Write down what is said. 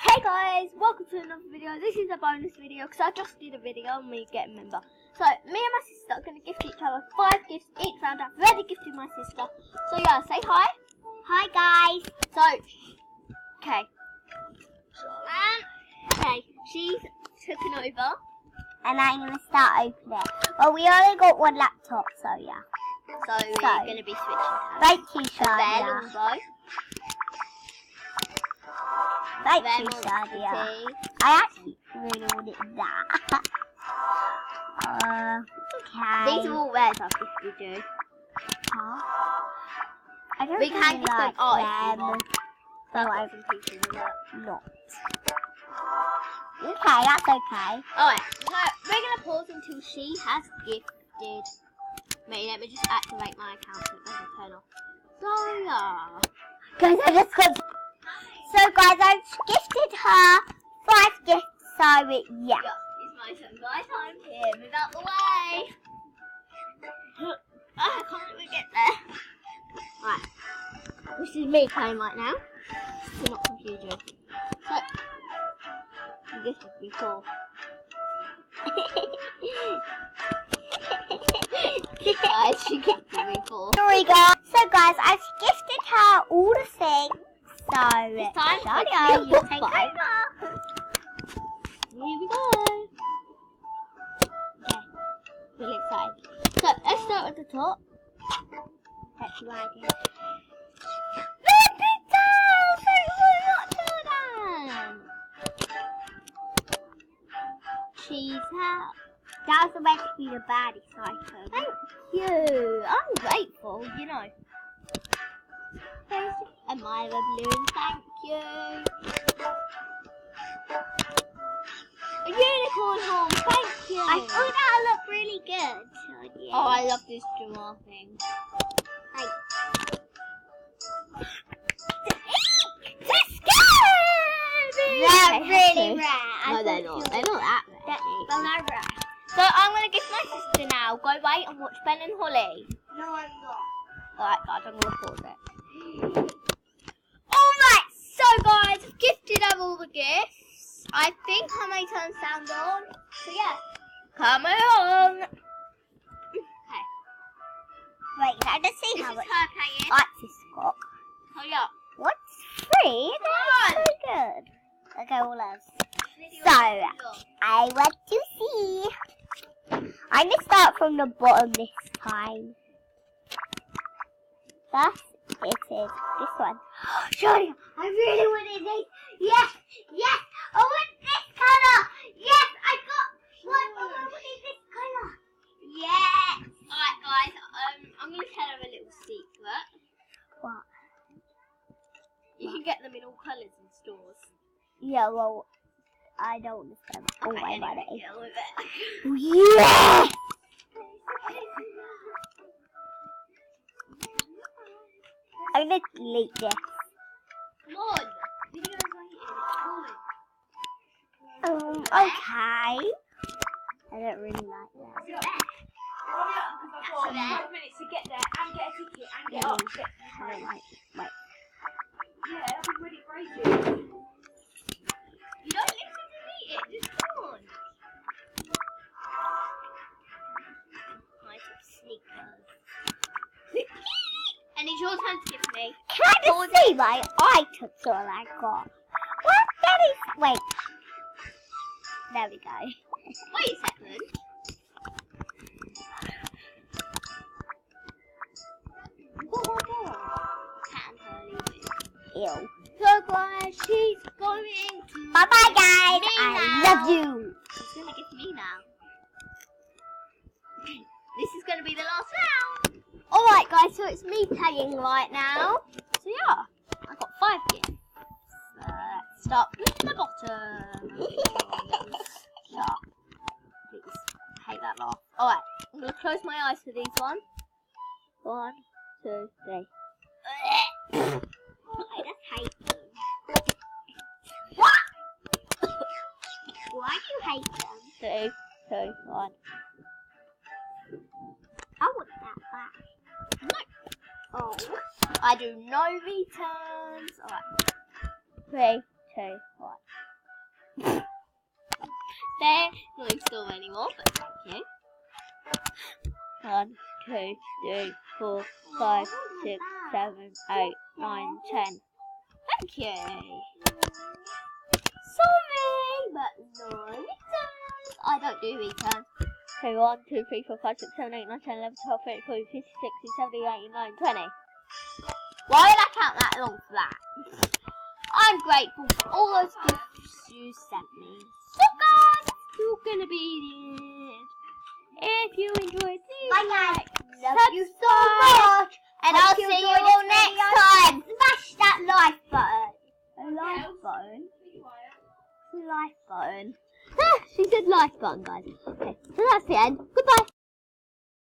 Hey guys, welcome to another video. This is a bonus video because I just did a video on me getting a member. So me and my sister are going to gift each other 5 gifts each round. I've already gifted my sister. So yeah, say hi. Hi guys. So, okay. Okay, she's taken over. And I'm going to start opening it. Well, we only got one laptop, so yeah. So we're going to be switching tabs. Thank you, Shadia. Thank you, Shadia. I actually really wanted that. Okay. These are all rares I've gifted you. Huh? I don't We really can gift them like them. So I've been teaching them Not. Okay, that's okay. Alright, so we're going to pause until she has gifted me. Let me just activate my account so it doesn't turn off. So yeah. Guys, I just got... So guys, I've gifted her 5 gifts, so yeah. Yeah, it's my turn, guys. I'm here. Move out the way. I can't let me get there. Right. This is me playing right now. To not confuse you. So, this would be cool. Guys, she gifted me 4. Sorry guys. So guys, I've gifted her all the things. So It's time for Shadia, you take 5. over. Here we go. Okay, really excited. So let's start at the top. That's right here. She's out. That was meant to be the baddie side. Thank you. I'm grateful, you know. And my balloon, thank you. A unicorn horn, thank you. I thought that looked really good. Oh, I love this Jamal thing. Thanks. They're really rare. No, they're not. They're not that rare. They're not rare. So I'm going to give my sister now. Go wait and watch Ben and Holly. No, I'm not. Alright guys, I'm going to pause it. Alright, so guys, I've gifted her all the gifts. I think I may turn sound on. So yeah, come on. Okay. Wait, can I just see This how is much her paying. arts got? Hurry up. What's free? That's so good. Okay, all else. So, I want to see. I'm going to start from the bottom this time. First, it is this one. Shadia, I really wanted this. Yes, yes, I want this colour. Yes, I got one. Oh, I wanted this colour. Yes. Alright guys, I'm going to tell her a little secret. What? You can get them in all colours in stores. Yeah, well, I don't understand. Oh, Okay, my God. anyway, get on with it. Yes! I'm going to delete this. Come on. Video's waiting. Okay. I don't really like that. That's 5 minutes to get there and get a ticket and get up. I don't like it. Wait. Yeah, I've been ready for ages. You don't listen to me, just come on. Nice sneakers. And it's your turn to give me. Can I just see my items all I got? What? That is... Wait. There we go. Wait a second. Ew. So guys, she's going to... Bye-bye, guys. Me I now. love you. She's going to give me now. This is going to be the last round. Alright guys, so it's me playing right now. So yeah, I've got 5 gifts. Let's start with the bottom. Stop. Please, I hate that laugh. Alright, I'm going to close my eyes for these ones. 1, 2, 3. I just hate them. What? Why do you hate them? 2, 2, 1. I want that back. No. Oh. I do no returns. Alright. 3, 2, 1. They're not in store anymore, but thank you. 1, 2, 3, 4, 5, 6, 7, 8, 9, 10. Thank you. Sorry, but no returns. I don't do returns. Okay, 1, 2, 3, 4, 5, 6, 7, 8, 9, 10, 11, 12, 13, 14, 15, 16, 17, 18, 19, 20. Why did I count that long for that? I'm grateful for all those gifts you sent me. So guys, you're gonna be the end. If you enjoyed this, Bye guys. Love subscribe, you so much. and Hope I'll you see you enjoyed all this next video. time. Smash that like button. A like button? Be quiet. Like button. She said like button, guys. Okay, so that's the end. Goodbye.